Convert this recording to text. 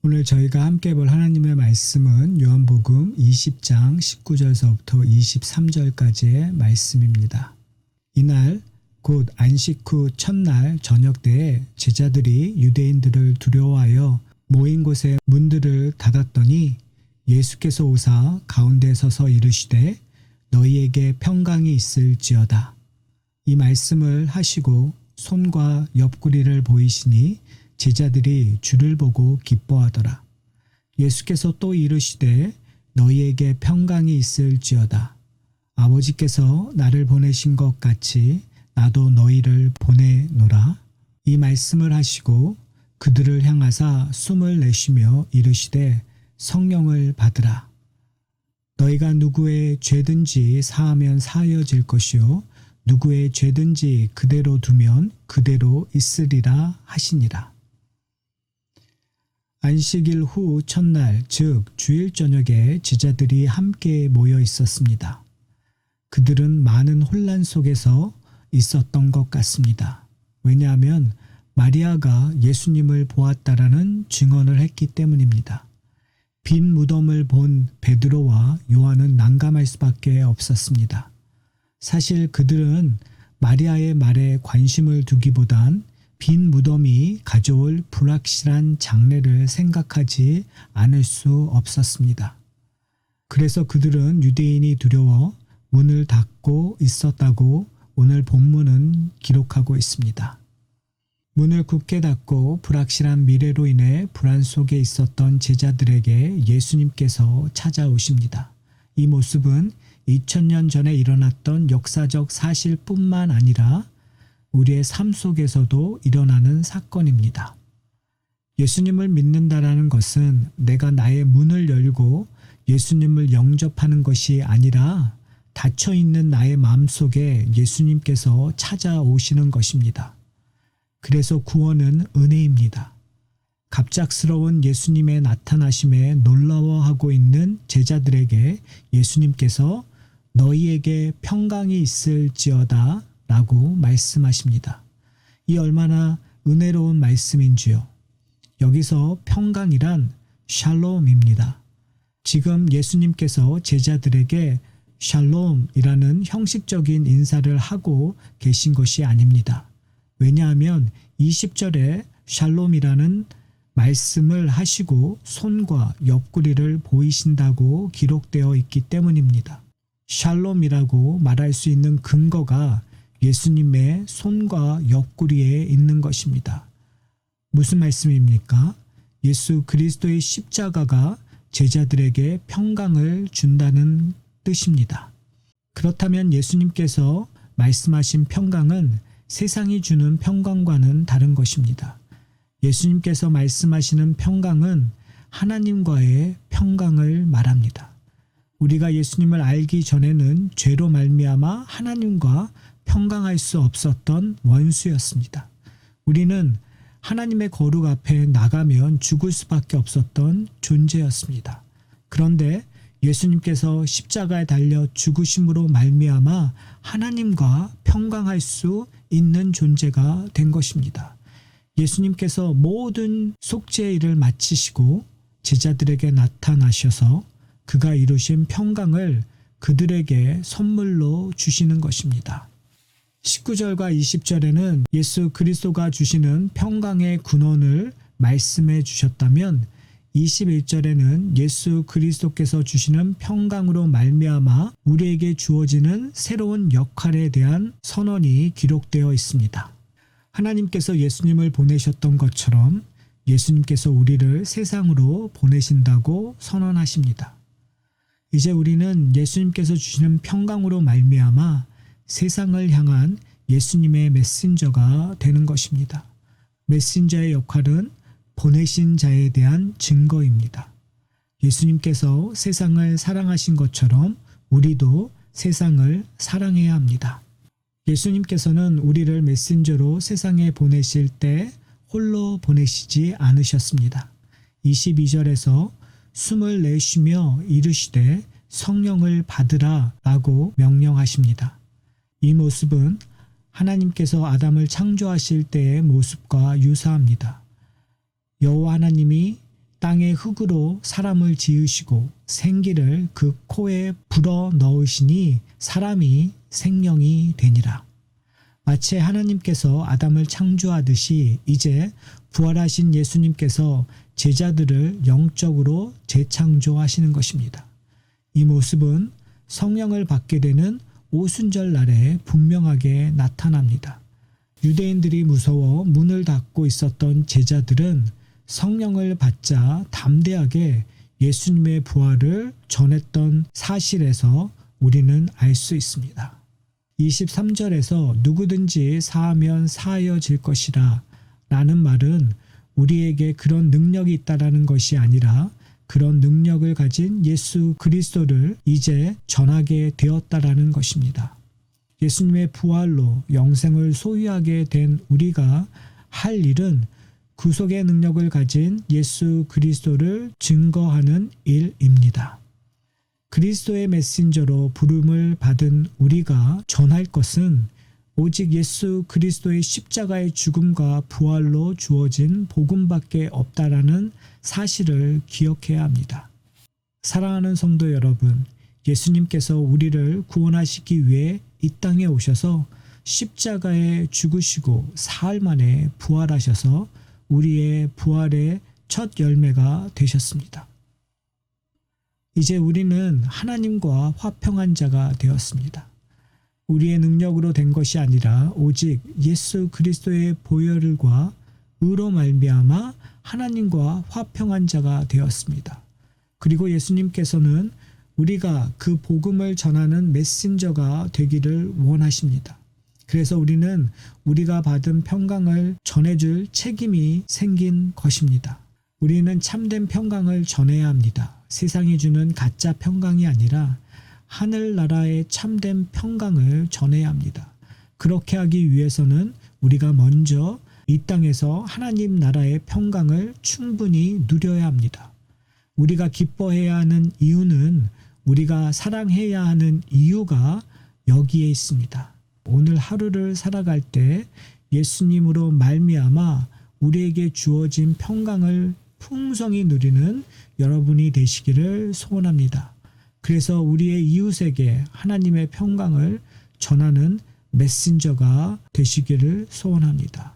오늘 저희가 함께 볼 하나님의 말씀은 요한복음 20장 19절서부터 23절까지의 말씀입니다. 이날 곧 안식 후 첫날 저녁 때에 제자들이 유대인들을 두려워하여 모인 곳에 문들을 닫았더니 예수께서 오사 가운데 서서 이르시되 너희에게 평강이 있을지어다. 이 말씀을 하시고 손과 옆구리를 보이시니 제자들이 주를 보고 기뻐하더라. 예수께서 또 이르시되 너희에게 평강이 있을지어다. 아버지께서 나를 보내신 것 같이 나도 너희를 보내노라. 이 말씀을 하시고 그들을 향하사 숨을 내쉬며 이르시되 성령을 받으라. 너희가 누구의 죄든지 사하면 사하여질 것이요 누구의 죄든지 그대로 두면 그대로 있으리라 하시니라. 안식일 후 첫날 즉 주일 저녁에 제자들이 함께 모여 있었습니다. 그들은 많은 혼란 속에서 있었던 것 같습니다. 왜냐하면 마리아가 예수님을 보았다라는 증언을 했기 때문입니다. 빈 무덤을 본 베드로와 요한은 난감할 수밖에 없었습니다. 사실 그들은 마리아의 말에 관심을 두기보단 빈 무덤이 가져올 불확실한 장래를 생각하지 않을 수 없었습니다. 그래서 그들은 유대인이 두려워 문을 닫고 있었다고 오늘 본문은 기록하고 있습니다. 문을 굳게 닫고 불확실한 미래로 인해 불안 속에 있었던 제자들에게 예수님께서 찾아오십니다. 이 모습은 2000년 전에 일어났던 역사적 사실뿐만 아니라 우리의 삶 속에서도 일어나는 사건입니다. 예수님을 믿는다라는 것은 내가 나의 문을 열고 예수님을 영접하는 것이 아니라 닫혀있는 나의 마음속에 예수님께서 찾아오시는 것입니다. 그래서 구원은 은혜입니다. 갑작스러운 예수님의 나타나심에 놀라워하고 있는 제자들에게 예수님께서 너희에게 평강이 있을지어다 라고 말씀하십니다. 이 얼마나 은혜로운 말씀인지요. 여기서 평강이란 샬롬입니다. 지금 예수님께서 제자들에게 샬롬이라는 형식적인 인사를 하고 계신 것이 아닙니다. 왜냐하면 20절에 샬롬이라는 말씀을 하시고 손과 옆구리를 보이신다고 기록되어 있기 때문입니다. 샬롬이라고 말할 수 있는 근거가 예수님의 손과 옆구리에 있는 것입니다. 무슨 말씀입니까? 예수 그리스도의 십자가가 제자들에게 평강을 준다는 뜻입니다. 그렇다면 예수님께서 말씀하신 평강은 세상이 주는 평강과는 다른 것입니다. 예수님께서 말씀하시는 평강은 하나님과의 평강을 말합니다. 우리가 예수님을 알기 전에는 죄로 말미암아 하나님과 평강할 수 없었던 원수였습니다. 우리는 하나님의 거룩 앞에 나가면 죽을 수밖에 없었던 존재였습니다. 그런데 예수님께서 십자가에 달려 죽으심으로 말미암아 하나님과 평강할 수 있는 존재가 된 것입니다. 예수님께서 모든 속죄의 일을 마치시고 제자들에게 나타나셔서 그가 이루신 평강을 그들에게 선물로 주시는 것입니다. 19절과 20절에는 예수 그리스도가 주시는 평강의 근원을 말씀해 주셨다면 21절에는 예수 그리스도께서 주시는 평강으로 말미암아 우리에게 주어지는 새로운 역할에 대한 선언이 기록되어 있습니다. 하나님께서 예수님을 보내셨던 것처럼 예수님께서 우리를 세상으로 보내신다고 선언하십니다. 이제 우리는 예수님께서 주시는 평강으로 말미암아 세상을 향한 예수님의 메신저가 되는 것입니다. 메신저의 역할은 보내신 자에 대한 증거입니다. 예수님께서 세상을 사랑하신 것처럼 우리도 세상을 사랑해야 합니다. 예수님께서는 우리를 메신저로 세상에 보내실 때 홀로 보내시지 않으셨습니다. 22절에서 숨을 내쉬며 이르시되 성령을 받으라 라고 명령하십니다. 이 모습은 하나님께서 아담을 창조하실 때의 모습과 유사합니다. 여호와 하나님이 땅의 흙으로 사람을 지으시고 생기를 그 코에 불어 넣으시니 사람이 생명이 되니라. 마치 하나님께서 아담을 창조하듯이 이제 부활하신 예수님께서 제자들을 영적으로 재창조하시는 것입니다. 이 모습은 성령을 받게 되는 오순절 날에 분명하게 나타납니다. 유대인들이 무서워 문을 닫고 있었던 제자들은 성령을 받자 담대하게 예수님의 부활을 전했던 사실에서 우리는 알 수 있습니다. 23절에서 누구든지 사하면 사하여질 것이라 라는 말은 우리에게 그런 능력이 있다라는 것이 아니라 그런 능력을 가진 예수 그리스도를 이제 전하게 되었다라는 것입니다. 예수님의 부활로 영생을 소유하게 된 우리가 할 일은 구속의 능력을 가진 예수 그리스도를 증거하는 일입니다. 그리스도의 메신저로 부름을 받은 우리가 전할 것은 오직 예수 그리스도의 십자가의 죽음과 부활로 주어진 복음밖에 없다라는 사실을 기억해야 합니다. 사랑하는 성도 여러분, 예수님께서 우리를 구원하시기 위해 이 땅에 오셔서 십자가에 죽으시고 사흘 만에 부활하셔서 우리의 부활의 첫 열매가 되셨습니다. 이제 우리는 하나님과 화평한 자가 되었습니다. 우리의 능력으로 된 것이 아니라 오직 예수 그리스도의 보혈과 의로 말미암아 하나님과 화평한 자가 되었습니다. 그리고 예수님께서는 우리가 그 복음을 전하는 메신저가 되기를 원하십니다. 그래서 우리는 우리가 받은 평강을 전해줄 책임이 생긴 것입니다. 우리는 참된 평강을 전해야 합니다. 세상이 주는 가짜 평강이 아니라 하늘나라의 참된 평강을 전해야 합니다. 그렇게 하기 위해서는 우리가 먼저 이 땅에서 하나님 나라의 평강을 충분히 누려야 합니다. 우리가 기뻐해야 하는 이유는 우리가 사랑해야 하는 이유가 여기에 있습니다. 오늘 하루를 살아갈 때 예수님으로 말미암아 우리에게 주어진 평강을 풍성히 누리는 여러분이 되시기를 소원합니다. 그래서 우리의 이웃에게 하나님의 평강을 전하는 메신저가 되시기를 소원합니다.